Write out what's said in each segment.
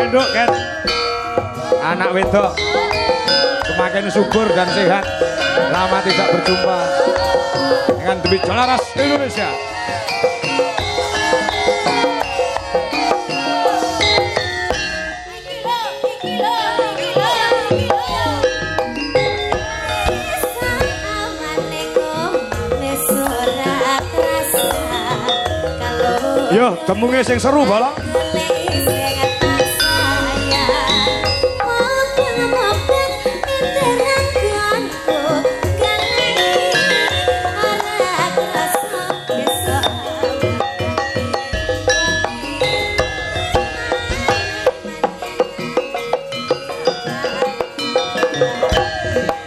Nduk kan. Anak wedok semakin subur dan sehat. Lama tidak berjumpa dengan Dwi Jalaras Indonesia. Yo, temunge sing seru balong.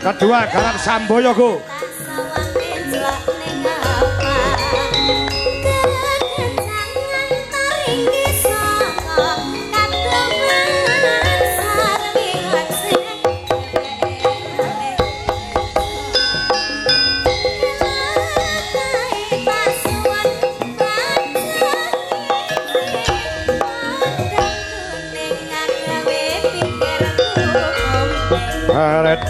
Kedua garap Samboyo go. Haret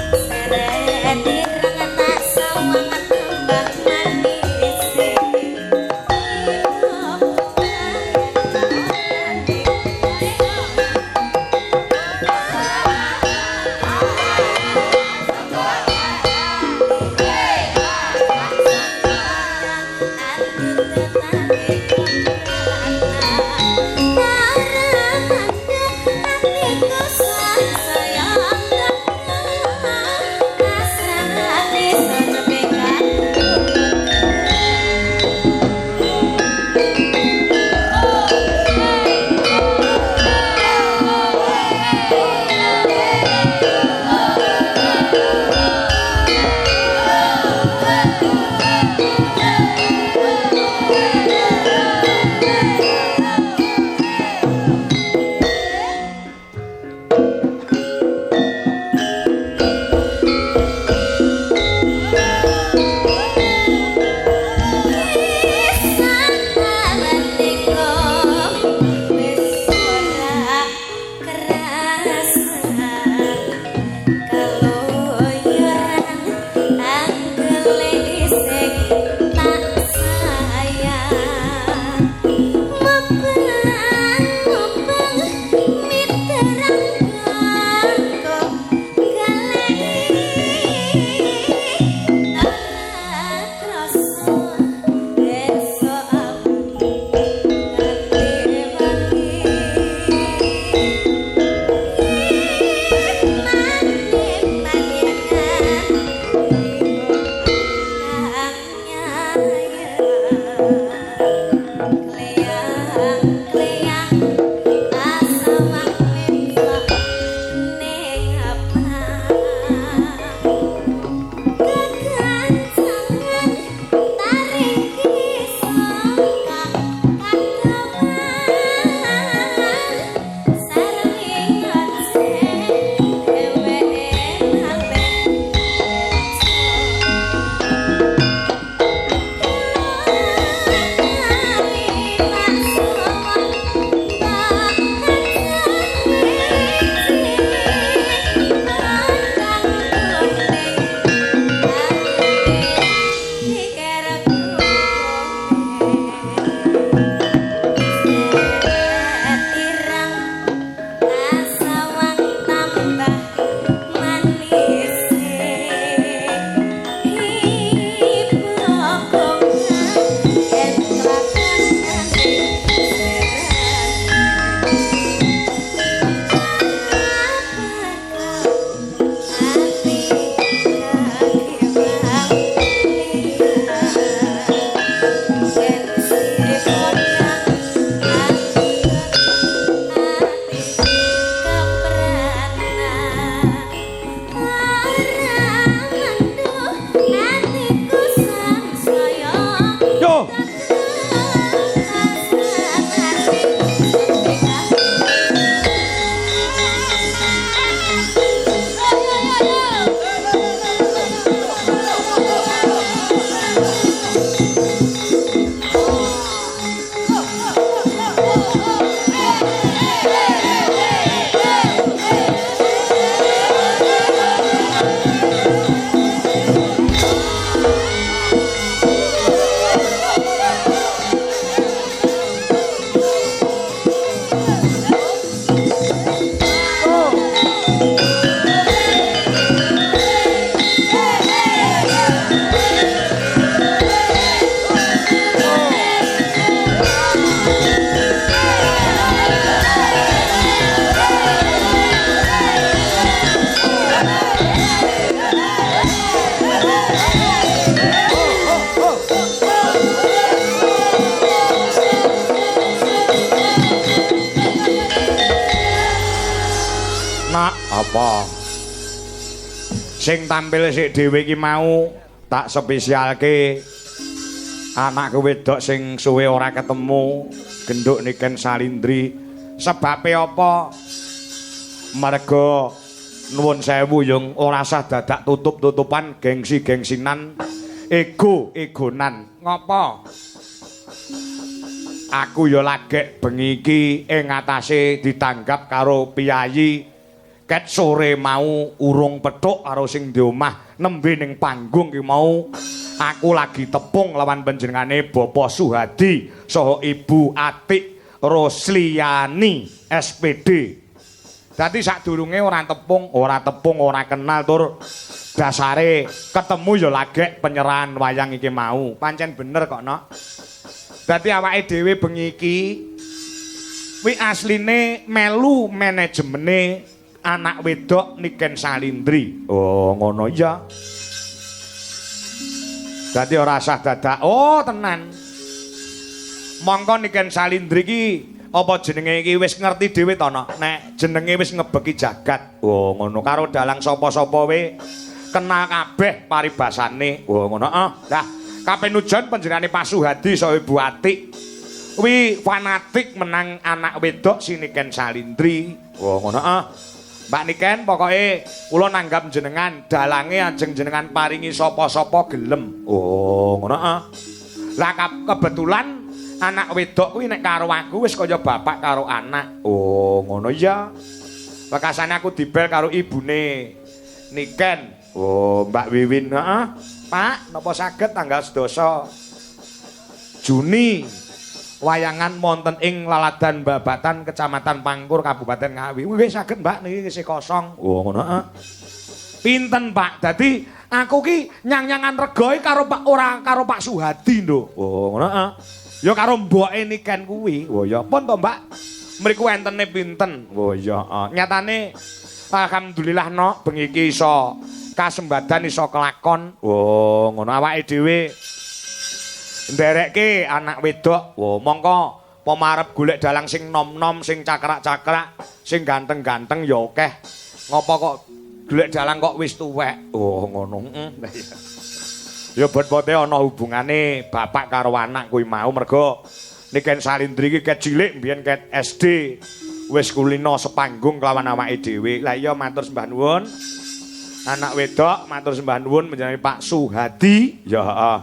Apa? Sing tampil sik dhewe iki mau tak spesialke anakku wedok sing suwe ora ketemu genduk Niken Salindri. Sebabe apa? Merga nuwun sewu yung ora sah dadak tutup-tutupan gengsi-gengsinan ego-egonan. Ngopo? Aku ya lagek bengi iki ing atase ditanggap karo piyayi. Ket sore mau urung petuk karo sing di omah nembe ning panggung ki mau aku lagi tepung lawan panjenengane Bapak Suhadi saha Ibu Atik Rosliani SPD. Dadi sadurunge ora tepung, ora kenal tur dasare ketemu ya lagek penyerahan wayang iki mau. Pancen bener kok, Nok. Dadi awake dhewe bengi iki wi asline melu manajemene anak wedok Niken Salindri. Oh, ngono ya. Dadi ora sah dadak. Oh, tenan. Mongko Niken Salindri iki apa jenenge iki wis ngerti dhewe to, Nok? Nek jenenge wis ngebeki jagat. Oh, ngono. Karo dalang sapa-sapa we kenal kabeh paribasane. Oh, ngono. Lah, kapenujon panjenengane Pak Suhadi saha Ibu Atik kuwi fanatik menang anak wedok si Niken Salindri. Oh, ngono. Mbak Niken, pokoke kula nanggap jenengan dalange ajeng jenengan paringi sapa-sapa gelem. Oh, ngono. Lah kebetulan anak wedok kuwi nek karo aku wis kaya bapak karo anak. Oh, ngono ya. Bekasane aku dibel karo ibune Niken. Oh, Mbak Wiwin, heeh. Pak, napa saged tanggal 12 Juni wayangan monten ing Laladan Babatan Kecamatan Pangkur Kabupaten Ngawi. Wis saged Mbak niki isih kosong. Oh ngono heeh. Pinten Pak? Dadi aku ki nyang-nyangan regoe karo Pak ora karo Pak Suhadi lho. Oh ngono heeh. Ya karo mboke Niken kuwi. Oh ya pun to Mbak. Mriku entene pinten? Oh ya nyatane alhamdulillah Nok bengi iki iso kasembadan iso kelakon. Oh ngono awake dhewe nderekke anak wedok. Wah, mongko pemarep golek dalang sing nom-nom, sing cakrak-cakrak, sing ganteng-ganteng ya akeh. Ngopo kok golek dalang kok wis tuwek? Oh, ngono. Ya bot-bote ana hubungane bapak karo anak kuwi mau mergo Niken Salindri iki ket cilik mbiyen ket SD wis kulino sepanggung kelawan awake dhewe. Lah iya matur sembah nuwun. Anak wedok matur sembah nuwun panjenengan Pak Suhadi. Ya heeh.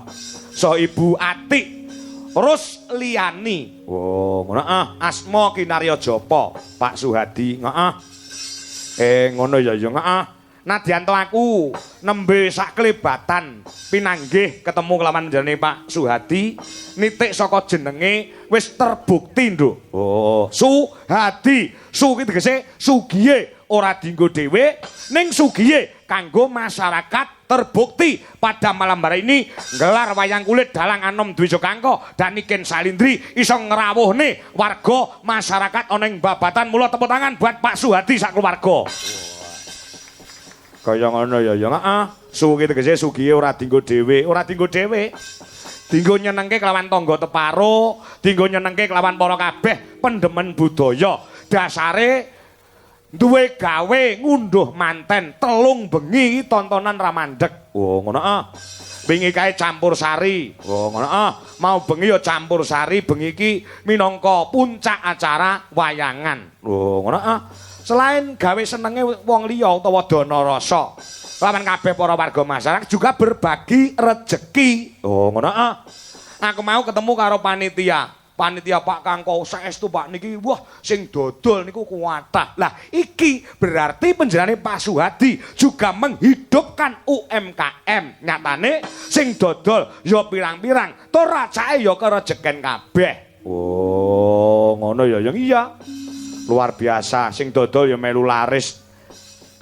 So Ibu Atik Rosliani. Oh, ngono asma kinarya japa Pak Suhadi. Heeh. Ngono ya heeh. Nadyanto aku nembe sak klebatan pinanggih ketemu kelawan jenenge Pak Suhadi nitik saka jenenge wis terbukti nduk. Oh, Suhadi. Su ki tegese sugiye ora dienggo dhewe ning sugiye kanggo masyarakat. Terbukti pada malam hari ini gelar wayang kulit dalang anom Dwi Jokangko dan Niken Salindri iso ngrawuhne warga masyarakat ana ing Babatan. Mula tepuk tangan buat Pak Suhadi sak keluarga. Kaya ngono ya ya heeh. Sugi tegese sugihe ora dienggo dhewe, ora dienggo dhewe. Dienggo nyenengke kelawan tangga teparo, dienggo nyenengke kelawan para kabeh pendemen budaya. Dasare duwe gawe ngunduh manten telung bengi tontonan ramandhek. Oh ngono wingi kae campur sari. Oh ngono mau bengi ya campur sari bengi iki minangka puncak acara wayangan. Oh ngono selain gawe senenge wong liya utawa dana rasa lawan kabeh para warga masyarakat juga berbagi rejeki. Oh ngono aku mau ketemu karo panitia Pak Kangko saestu Pak niki wah sing dodol niku kuwatah. Lah iki berarti panjenengane Pak Suhadi juga menghidupkan UMKM. Nyatane sing dodol ya pirang-pirang, tur racake ya kerejeken kabeh. Oh, ngono ya yang iya. Luar biasa sing dodol ya melu laris.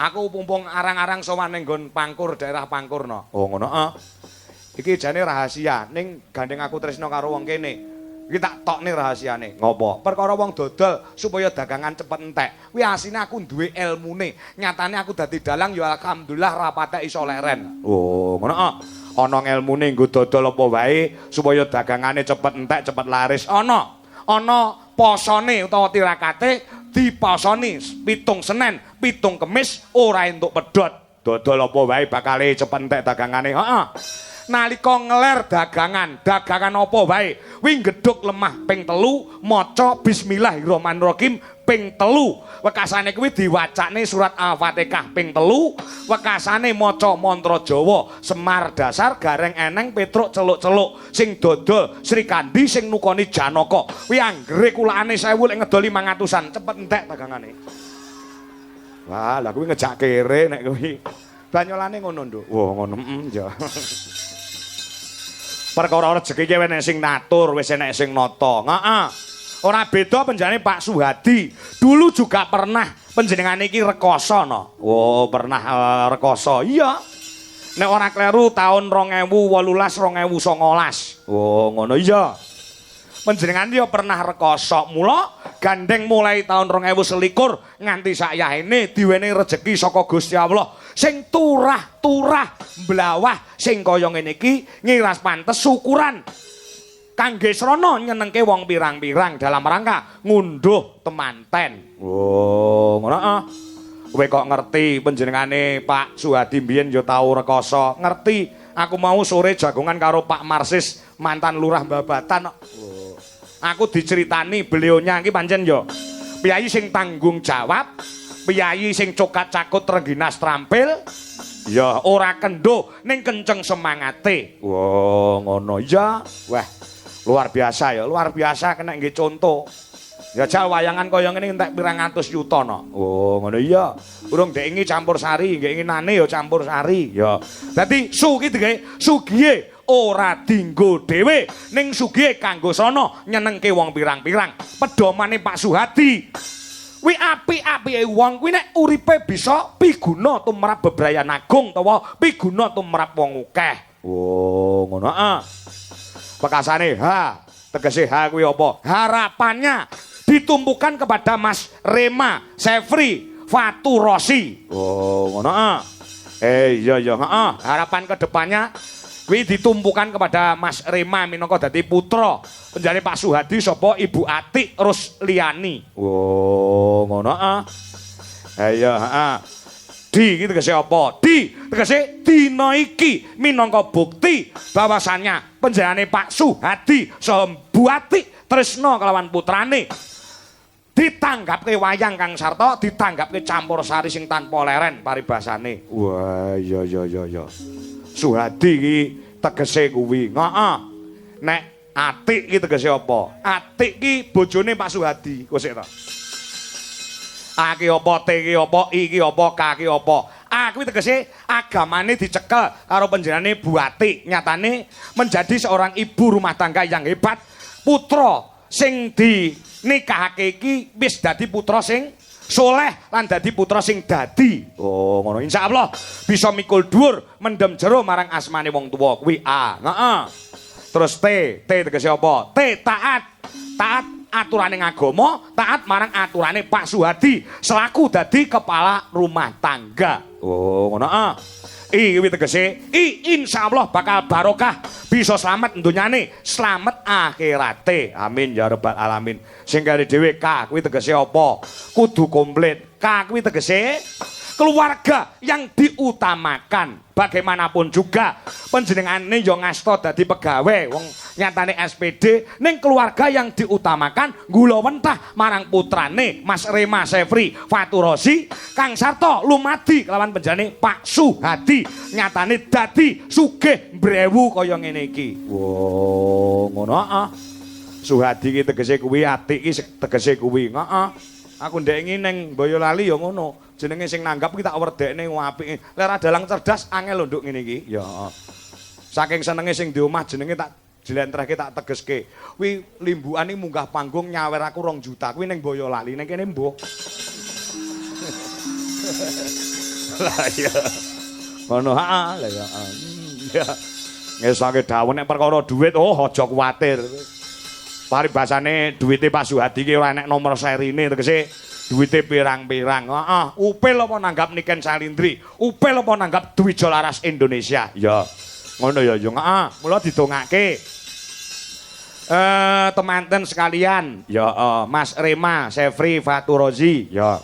Aku pumpung arang-arang sowan ning nggon Pangkur, daerah Pangkurno. Oh, ngono Iki jane rahasia ning gandeng aku tresno karo wong kene. Iki tak tokne rahasiane. Ngopo? Perkara wong dodol supaya dagangan cepet entek. Kuwi asine aku duwe ilmune. Nyatane aku dadi dalang ya alhamdulillah rapate iso leren. Oh, ngono ana ilmune nggo dodol apa wae supaya dagangane cepet entek, cepet laris. Ana posone utawa tirakate dipasoni 7 Senin, 7 Kemis ora entuk pedhot. Dodol apa wae bakal cepet entek dagangane. Heeh. Nalika ngeler dagangan apa wae wi gedhuk lemah ping 3 maca bismillahirrahmanirrahim ping 3 wekasane kuwi diwacane surat Al-Fatihah ping 3 wekasane maca mantra Jawa Semar dasar gareng eneng Petruk celuk-celuk sing dodol Sri Kandi sing nukoni Janaka kuwi anggere kulane 1000 lek ngedol 500-an cepet entek dagangane. Wah, lah kuwi ngejak kere nek kuwi. Banyolane ngono, Nduk. Wah, ngono. Ya. Perkara rezeki ki enek sing natur, wis enek sing nata. Heeh. Ora beda penjane Pak Suhadi. Dulu juga pernah panjenengane iki rekoso no. Oh, pernah rekoso. Iya. Nek ora kleru tahun 2018 2019. Oh, ngono iya. Panjenengan yo pernah rekoso. Mula gandeng mulai tahun 2021 nganti sakyahene diwenehi rejeki saka Gusti Allah sing turah-turah mblawah sing kaya ngene iki ngiras pantes syukuran kangge srana nyenengke wong pirang-pirang dalam rangka ngunduh temanten. Oh, ngono ah. Kowe kok ngerti panjenengane Pak Suhadi mbiyen yo tau rekoso. Ngerti. Aku mau sore jagongan karo Pak Marsis mantan lurah Babatan. Oh. Aku diceritani beliaunya iki pancen yo piyayi sing tanggung jawab, piyayi sing cokat cakut rengginas trampil, ya ora kendho ning kenceng semangate. Wah, ngono ya. Wah, luar biasa ya, luar biasa kena nggih contoh. Ya jal wayangan kaya ngene entek pirang atus yuta no. Oh, ngono iya. Urung dek ingi campur sari, nggih nginane ya campur sari. Ya. Dadi su ki dike sugihe ora dinggo dhewe ning sugihe kanggo sono nyenengke wong pirang-pirang. Pedomane Pak Suhadi. Kuwi apik-apike wong kuwi nek uripe bisa piguna tumrap bebrayan agung utawa piguna tumrap wong akeh. Oh, ngono ah. Pekasane ha, tegese ha kuwi apa? Harapannya ditumpukan kepada Mas Rema Sefri Faturosi. Oh, ngono ah. Iya iya, heeh. Harapan kedepannya kuwi ditumpukan kepada Mas Rema minangka dadi putra penjane Pak Suhadi sapa Ibu Atik Rusliani. Oh, ngono ah. Iya, heeh. Di iki tegese apa? Di tegese dina iki minangka bukti bahwasannya penjenengane Pak Suhadi saha Bu Atik tresna kelawan putrane ditanggapke wayang Kang Sarta, ditanggapke campur sari sing tanpa leren paribasane. Wah, iya iya iya iya. Suhadi iki tegese kuwi. Heeh. Nek Atik iki tegese apa? Atik iki bojone Pak Suhadi. Kok sik ta? A ki apa, T ki apa, I ki apa, K ki apa. A kuwi tegese agamane dicekel karo panjenengane Bu Atik. Nyatane menjadi seorang ibu rumah tangga yang hebat. Putra sing dinikahake iki wis dadi putra sing soleh lan dadi putra sing dadi. Oh, ngono. Insyaallah bisa mikul dhuwur mendem jero marang asmane wong tuwa kuwi A. Heeh. Terus T tegese apa? T taat. Taat aturaning agama, taat marang aturane Pak Suhadi selaku dadi kepala rumah tangga. Oh, ngono ah. I kuwi tegese I insyaallah bakal barokah, bisa slamet dunyane, slamet akhirate. Amin ya rabbal alamin. Sing kare dhewe K kuwi tegese apa? Kudu komplit. K kuwi tegese keluarga yang diutamakan. Bagaimanapun juga panjenengane yo ngasta dadi pegawe wong nyatane SPD ning keluarga yang diutamakan gula wentah marang putrane Mas Rema Sefri Faturosi Kang Sarta lumadi kelawan penjane Pak Suhadi nyatane dadi sugih mbrewu kaya ngene iki. Wo, ngono ah. Suhadi iki tegese kuwi, Atik iki tegese kuwi. Heeh. Aku ndengi ning Boyolali ya ngono. Jenenge sing nanggap ki tak werdekne apike. Lek dalang cerdas angel lho nduk ngene iki. Ya. Saking senenge sing di omah jenenge tak jlentrehke tak tegeske. Kuwi limbukan iki munggah panggung nyawer aku 2 juta. Kuwi ning Boyolali ning kene mbuh. Lah ya. Ngono ha lah ya. Ya. Ngesake dawuh nek perkara dhuwit aja kuwatir. Paribasane duwite Pak Suhadi ki ora enek nomor serine tegese duwite pirang-pirang. Heeh, upil apa nanggap Niken Salindri? Upil apa nanggap Dwija Laras Indonesia? Ya. Ngono ya, yo. Heeh, mula didongake. Temanten sekalian, ya Mas Rema, Sefri, Faturozi, ya.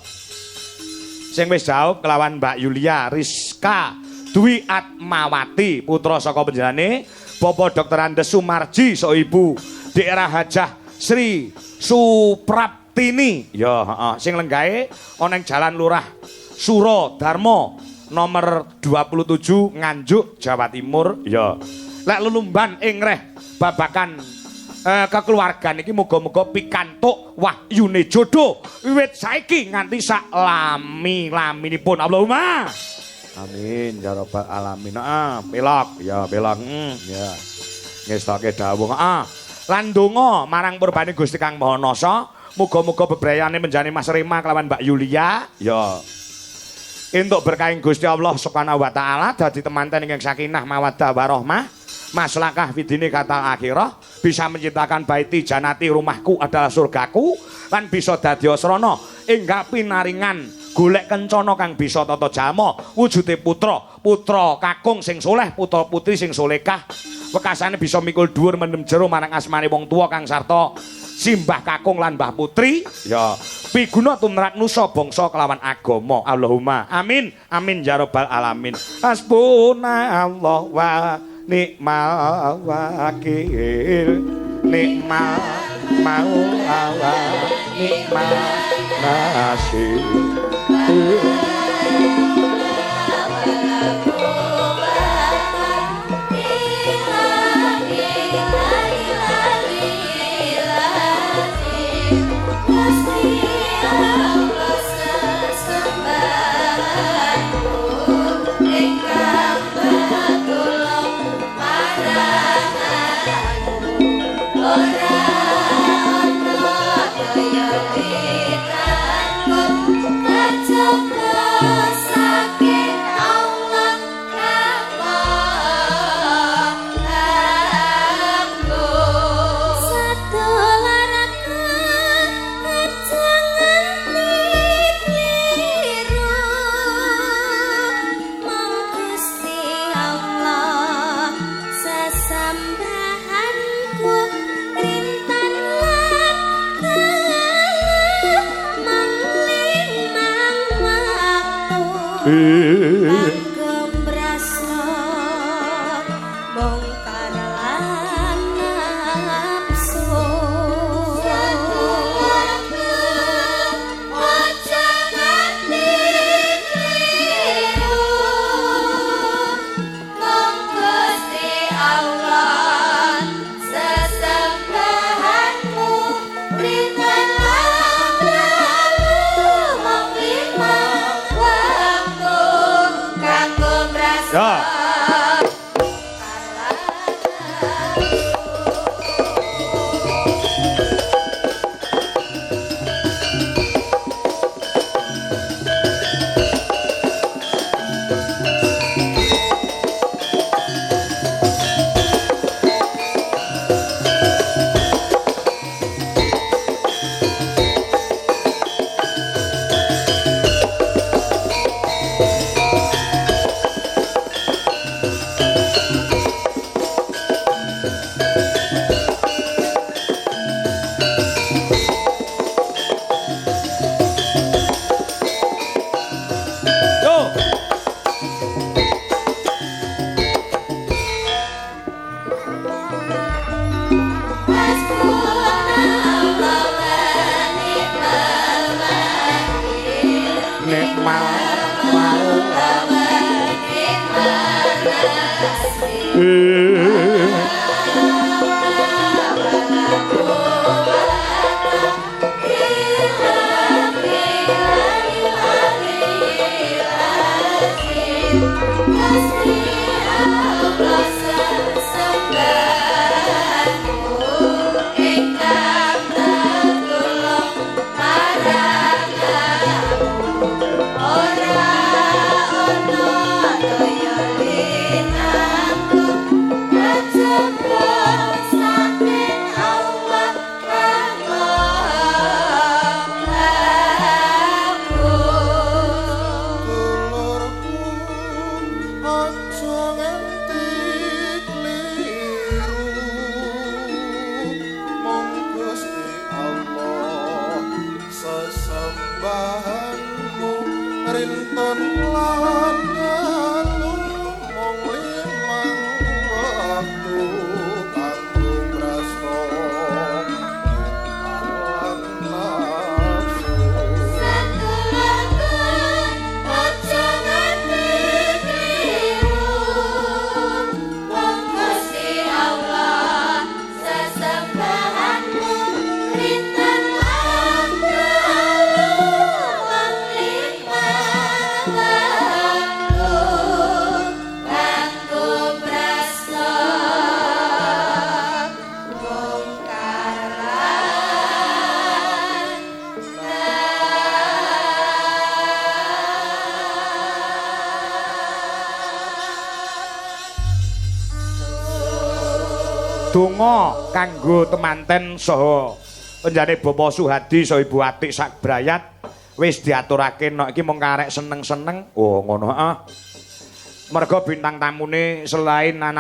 Sing wis jauh kelawan Mbak Yulia, Rizka, Dwi Atmawati, putra saka panjenengane Bapak Dr. Andes Sumarji, so ibu daerah Hajah Sri Supraptini, ya sing lenggahe ana ing Jalan Lurah Suro Darmo nomor 27 Nganjuk, Jawa Timur, ya. Lek lelumban ing reh babakan kekeluargaan iki muga-muga pikantuk wahyune jodoh wiwit saiki nganti sak lami-laminipun. Allahumma amin ya rabbal alamin. Belok ya belok ya ngestoke dawuh. Lan donga marang purbane Gusti Kang Maha Nasa muga-muga bebrayane menjane Mas Rema kelawan Mbak Yulia ya entuk berkahing Gusti Allah Subhanahu wa taala dadi temanten ingkang sakinah mawaddah warahmah maslakah fidine katal akhirah, bisa menciptakan baiti janati rumahku adalah surgaku, lan bisa dadi asrana engga pinaringan golek kencana kang bisa tata jalma wujude putra kakung sing soleh, putra putri sing solekah, wekasane bisa mikul dhuwur mendem jero marang asmane wong tuwa kang sarta simbah kakung lan mbah putri ya piguna tumrap nusa bangsa kelawan agama. Allahumma amin amin ya rabbal alamin. Hasbunallah wa nikmal wakil, nikmal maula wa nikmal nasir. donga kanggo temanten saha penjane Bapak Suhadi saha Ibu Atik sak brayat wis diaturake nek iki mung karek seneng-seneng. Oh ngono heeh. Merga bintang tamune selain anak